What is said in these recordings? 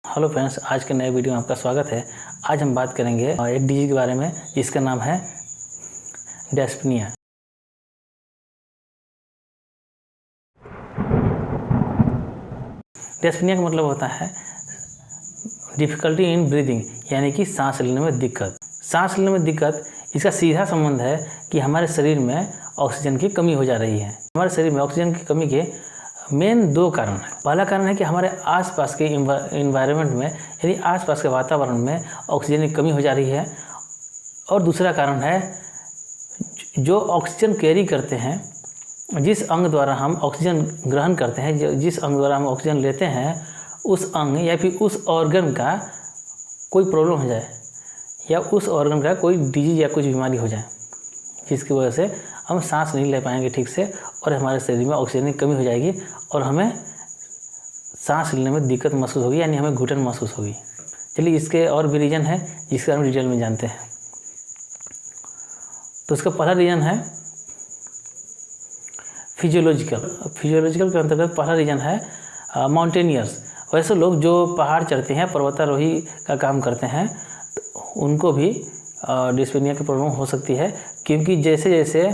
Hello friends, आज के नए वीडियो में आपका स्वागत है। आज हम बात करेंगे एक डिजीज के बारे में जिसका नाम है डिस्पनिया। डिस्पनिया का मतलब होता है डिफ़िकल्टी इन ब्रीदिंग, यानी कि सांस लेने में दिक्कत। सांस लेने में दिक्कत, इसका सीधा संबंध है कि हमारे शरीर में ऑक्सीजन की कमी हो जा रही है। हमारे शरीर में ऑक्सीजन की कमी के मेन दो कारण है। पहला कारण है कि हमारे आसपास के इन्वायरमेंट में, यानी आसपास के वातावरण में ऑक्सीजन की कमी हो जा रही है। और दूसरा कारण है जो ऑक्सीजन कैरी करते हैं, जिस अंग द्वारा हम ऑक्सीजन ग्रहण करते हैं, जिस अंग द्वारा हम ऑक्सीजन लेते हैं, उस अंग या फिर उस ऑर्गन का कोई प्रॉब्लम हो जाए या उस ऑर्गन का कोई डिजीज या कुछ बीमारी हो जाए, जिसकी वजह से हम सांस नहीं ले पाएंगे ठीक से और हमारे शरीर में ऑक्सीजन की कमी हो जाएगी और हमें सांस लेने में दिक्कत महसूस होगी, यानी हमें घुटन महसूस होगी। चलिए, इसके और भी रीज़न है जिसके हम डिटेल में जानते हैं। तो इसका पहला रीज़न है फिजियोलॉजिकल के अंतर्गत पहला रीज़न है माउंटेनियर्स। वैसे लोग जो पहाड़ चढ़ते हैं, पर्वतारोही का काम करते हैं, तो उनको भी डिस्पनिया की प्रॉब्लम हो सकती है, क्योंकि जैसे जैसे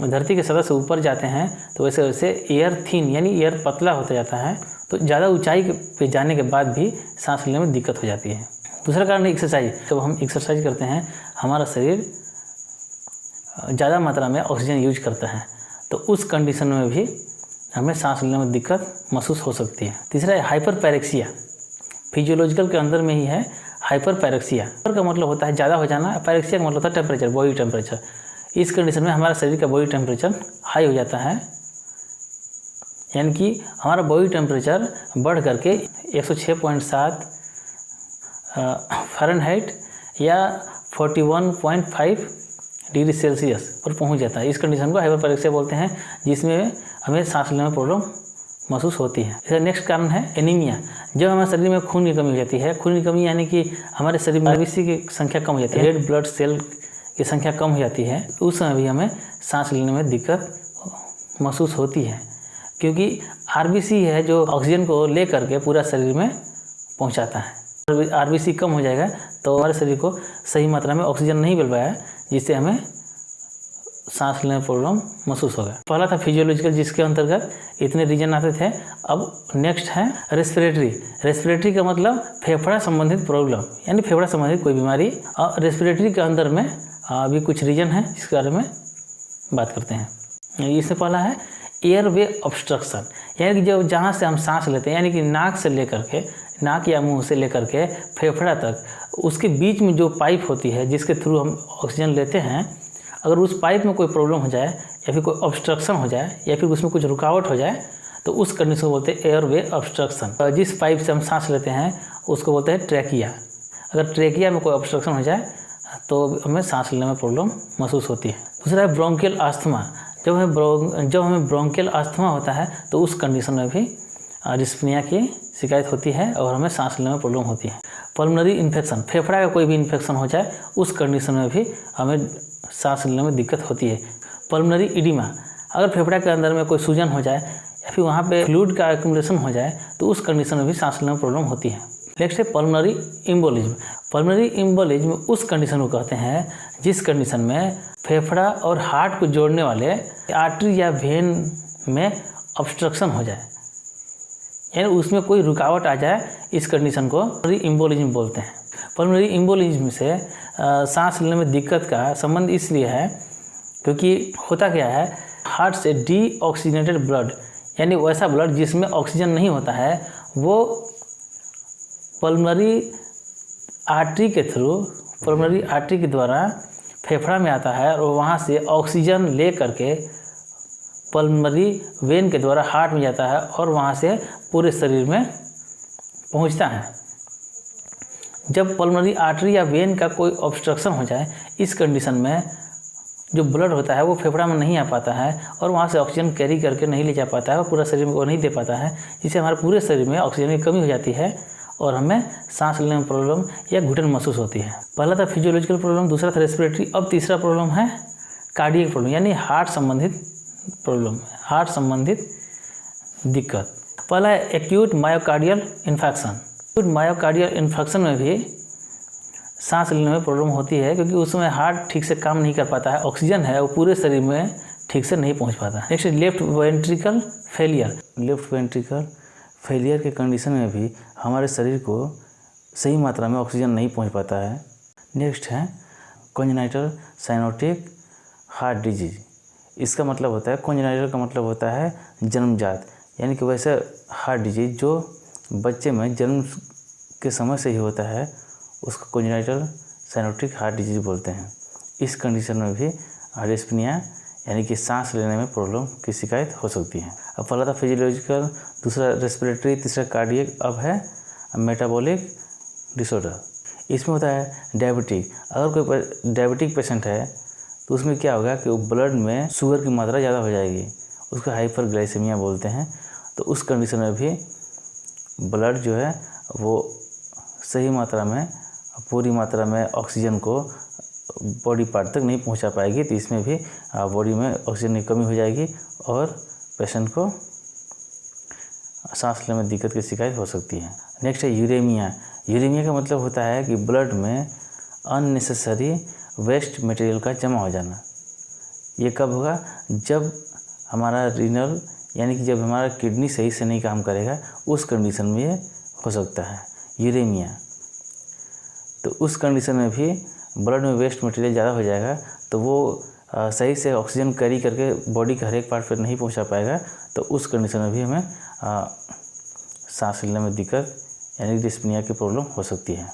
धरती के सतह से ऊपर जाते हैं तो वैसे वैसे एयर थिन, यानी एयर पतला होता जाता है, तो ज़्यादा ऊंचाई पे जाने के बाद भी सांस लेने में दिक्कत हो जाती है। दूसरा कारण है एक्सरसाइज। जब हम एक्सरसाइज करते हैं, हमारा शरीर ज़्यादा मात्रा में ऑक्सीजन यूज करता है, तो उस कंडीशन में भी हमें सांस लेने में दिक्कत महसूस हो सकती है। तीसरा है हाइपरपैरेक्सिया। फिजियोलॉजिकल के अंदर में ही है हाइपरपैरेक्सिया। हाइपर का मतलब होता है ज़्यादा हो जाना, पैरेक्सिया का मतलब होता है टेम्परेचर, बॉडी टेम्परेचर। इस कंडीशन में हमारा शरीर का बॉडी टेम्परेचर हाई हो जाता है, यानी कि हमारा बॉडी टेम्परेचर बढ़ करके 106.7 फ़ारेनहाइट या 41.5 डिग्री सेल्सियस पर पहुंच जाता है। इस कंडीशन को हाइपरपैरेक्सिया बोलते हैं, जिसमें हमें सांस लेने में प्रॉब्लम महसूस होती है। इसका नेक्स्ट कारण है एनीमिया। जब हमारे शरीर में खून की कमी हो जाती है, खून की कमी यानी कि हमारे शरीर में आरबीसी की संख्या कम हो जाती है, रेड ब्लड सेल की संख्या कम हो जाती है, उस समय भी हमें सांस लेने में दिक्कत महसूस होती है, क्योंकि आरबीसी है जो ऑक्सीजन को ले करके पूरा शरीर में पहुंचाता है। आरबीसी कम हो जाएगा तो हमारे शरीर को सही मात्रा में ऑक्सीजन नहीं मिल पाया, जिससे हमें सांस लेने में प्रॉब्लम महसूस होगा। पहला था फिजियोलॉजिकल, जिसके अंतर्गत इतने रीजन आते थे। अब नेक्स्ट है रेस्पिरेटरी। रेस्पिरेटरी का मतलब फेफड़ा संबंधित प्रॉब्लम, यानी फेफड़ा संबंधित कोई बीमारी। और रेस्पिरेटरी के अंदर में अभी कुछ रीजन है जिसके बारे में बात करते हैं। इससे पहला है एयरवे ऑब्स्ट्रक्शन, यानी कि जो जहाँ से हम सांस लेते हैं, यानी कि नाक से लेकर के, नाक या मुंह से लेकर के फेफड़ा तक, उसके बीच में जो पाइप होती है जिसके थ्रू हम ऑक्सीजन लेते हैं, अगर उस पाइप में कोई प्रॉब्लम हो जाए या फिर कोई ऑब्स्ट्रक्शन हो जाए या फिर उसमें कुछ रुकावट हो जाए, तो उस कंडीशन को बोलते हैं एयरवे ऑब्स्ट्रक्शन। जिस पाइप से हम सांस लेते हैं उसको बोलते हैं ट्रैकिया। अगर ट्रैकिया में कोई ऑब्स्ट्रक्शन हो जाए तो हमें सांस लेने में प्रॉब्लम महसूस होती है। दूसरा है ब्रोंकियल अस्थमा। जब हमें ब्रोंकियल अस्थमा होता है तो उस कंडीशन में भी डिस्पनिया की शिकायत होती है और हमें सांस लेने में प्रॉब्लम होती है। पल्मोनरी इन्फेक्शन, फेफड़ा का कोई भी इन्फेक्शन हो जाए, उस कंडीशन में भी हमें सांस लेने में दिक्कत होती है। पल्मोनरी इडिमा, अगर फेफड़ा के अंदर में कोई सूजन हो जाए या फिर वहाँ पे फ्लूइड का एक्युमुलेशन हो जाए, तो उस कंडीशन में भी सांस लेने में प्रॉब्लम होती है। नेक्स्ट है पल्मोनरी एम्बोलिज्म। पल्मोनरी एम्बोलिज्म उस कंडीशन को कहते हैं जिस कंडीशन में फेफड़ा और हार्ट को जोड़ने वाले आर्टरी या वेन में ऑब्स्ट्रक्शन हो जाए, यानी उसमें कोई रुकावट आ जाए, इस कंडीशन को पल्मोनरी एम्बोलिज्म बोलते हैं। पल्मोनरी एम्बोलिज्म से सांस लेने में दिक्कत का संबंध इसलिए है क्योंकि होता क्या है, हार्ट से डीऑक्सीजनेटेड ब्लड, यानी वैसा ब्लड जिसमें ऑक्सीजन नहीं होता है, वो पल्मोनरी आर्टरी के थ्रू, पल्मोनरी आर्टरी के द्वारा फेफड़ा में आता है और वहाँ से ऑक्सीजन ले करके पल्मोनरी वेन के द्वारा हार्ट में जाता है और वहाँ से पूरे शरीर में पहुँचता है। जब पल्मोनरी आर्टरी या वेन का कोई ऑब्स्ट्रक्शन हो जाए, इस कंडीशन में जो ब्लड होता है वो फेफड़ा में नहीं आ पाता है और वहाँ से ऑक्सीजन कैरी करके नहीं ले जा पाता है और पूरा शरीर में वो नहीं दे पाता है, जिससे हमारे पूरे शरीर में ऑक्सीजन की कमी हो जाती है और हमें सांस लेने में प्रॉब्लम या घुटन महसूस होती है। पहला था फिजियोलॉजिकल प्रॉब्लम, दूसरा था रेस्पिरेटरी। अब तीसरा प्रॉब्लम है कार्डियक प्रॉब्लम, यानी हार्ट संबंधित प्रॉब्लम, हार्ट संबंधित दिक्कत। पहला है एक्यूट मायोकार्डियल इन्फेक्शन। तो मायोकार्डियल इन्फेक्शन में भी सांस लेने में प्रॉब्लम होती है, क्योंकि उसमें हार्ट ठीक से काम नहीं कर पाता है, ऑक्सीजन है वो पूरे शरीर में ठीक से नहीं पहुंच पाता। Next left ventricle failure. Left ventricle failure के कंडीशन में भी हमारे शरीर को सही मात्रा में ऑक्सीजन नहीं पहुंच पाता है। नेक्स्ट है कॉन्जेनाइटल साइनोटिक हार्ट डिजीज। इसका मतलब होता है, कॉन्जेनाइटल का मतलब होता है जन्मजात, यानी कि वैसे हार्ट डिजीज जो बच्चे में जन्म के समय से ही होता है उसको कॉन्जेनाइटल साइनोटिक हार्ट डिजीज बोलते हैं। इस कंडीशन में भी डिस्पनिया यानी कि सांस लेने में प्रॉब्लम की शिकायत हो सकती है। अब पहला था फिजियोलॉजिकल, दूसरा रेस्पिरेटरी, तीसरा कार्डियक, अब है मेटाबॉलिक डिसऑर्डर। इसमें होता है डायबिटिक। अगर कोई डायबिटिक पेशेंट है तो उसमें क्या होगा कि वो ब्लड में शुगर की मात्रा ज़्यादा हो जाएगी, उसको हाइपरग्लाइसेमिया बोलते हैं। तो उस कंडीशन में भी ब्लड जो है वो सही मात्रा में, पूरी मात्रा में ऑक्सीजन को बॉडी पार्ट तक नहीं पहुंचा पाएगी, तो इसमें भी बॉडी में ऑक्सीजन की कमी हो जाएगी और पेशेंट को सांस लेने में दिक्कत की शिकायत हो सकती है। नेक्स्ट है यूरेमिया। यूरेमिया का मतलब होता है कि ब्लड में अननेसेसरी वेस्ट मटेरियल का जमा हो जाना। ये कब होगा? जब हमारा रीनल यानी कि जब हमारा किडनी सही से नहीं काम करेगा, उस कंडीशन में ये हो सकता है यूरेमिया। तो उस कंडीशन में भी ब्लड में वेस्ट मटेरियल ज़्यादा हो जाएगा, तो वो सही से ऑक्सीजन कैरी करके बॉडी के हर एक पार्ट पर नहीं पहुंचा पाएगा। तो उस कंडीशन में भी हमें सांस लेने में दिक्कत यानी डिस्पनिया की प्रॉब्लम हो सकती है।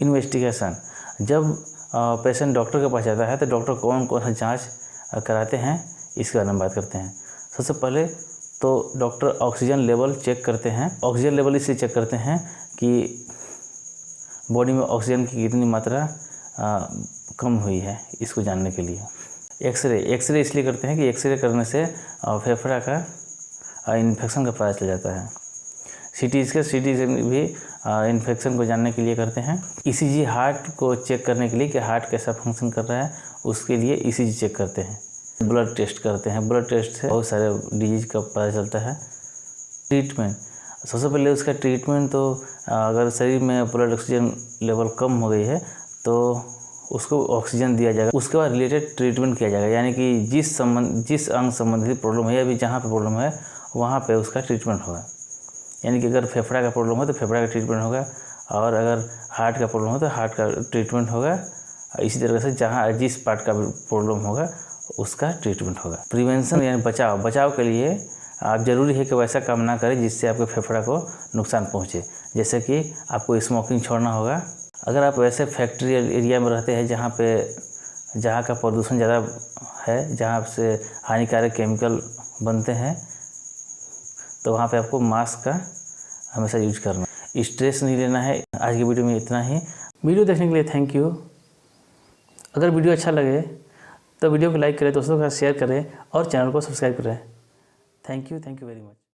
इन्वेस्टिगेशन। जब पेशेंट डॉक्टर के पास जाता है तो डॉक्टर कौन कौन सा जाँच कराते हैं इसके बारे में बात करते हैं। सबसे पहले तो डॉक्टर ऑक्सीजन लेवल चेक करते हैं। ऑक्सीजन लेवल इसलिए चेक करते हैं कि बॉडी में ऑक्सीजन की कितनी मात्रा कम हुई है, इसको जानने के लिए। एक्सरे इसलिए करते हैं कि एक्सरे करने से फेफड़ा का इन्फेक्शन का पता चल जाता है। सीटी स्कैन भी इन्फेक्शन को जानने के लिए करते हैं। ईसीजी हार्ट को चेक करने के लिए कि हार्ट कैसा फंक्शन कर रहा है, उसके लिए ईसीजी चेक करते हैं। ब्लड टेस्ट करते हैं। ब्लड टेस्ट से बहुत सारे डिजीज का पता चलता है। ट्रीटमेंट, सबसे पहले उसका ट्रीटमेंट तो अगर शरीर में ब्लड ऑक्सीजन लेवल कम हो गई है तो उसको ऑक्सीजन दिया जाएगा। उसके बाद रिलेटेड ट्रीटमेंट किया जाएगा, यानी कि जिस अंग संबंधित प्रॉब्लम है या भी जहाँ पे प्रॉब्लम है वहाँ पे उसका ट्रीटमेंट होगा। यानी कि अगर फेफड़ा का प्रॉब्लम हो तो फेफड़ा का ट्रीटमेंट होगा, और अगर हार्ट का प्रॉब्लम हो तो हार्ट का ट्रीटमेंट होगा। इसी तरह से जहाँ जिस पार्ट का प्रॉब्लम होगा उसका ट्रीटमेंट होगा। प्रिवेंशन यानी बचाव के लिए आप ज़रूरी है कि वैसा काम ना करें जिससे आपके फेफड़ा को नुकसान पहुँचे। जैसे कि आपको स्मोकिंग छोड़ना होगा। अगर आप वैसे फैक्ट्री एरिया में रहते हैं जहाँ का प्रदूषण ज़्यादा है, जहाँ से हानिकारक केमिकल बनते हैं, तो वहाँ पे आपको मास्क का हमेशा यूज करना। स्ट्रेस नहीं लेना है। आज की वीडियो में इतना ही। वीडियो देखने के लिए थैंक यू। अगर वीडियो अच्छा लगे तो वीडियो को लाइक करें, दोस्तों के साथ शेयर करें और चैनल को सब्सक्राइब करें। Thank you very much.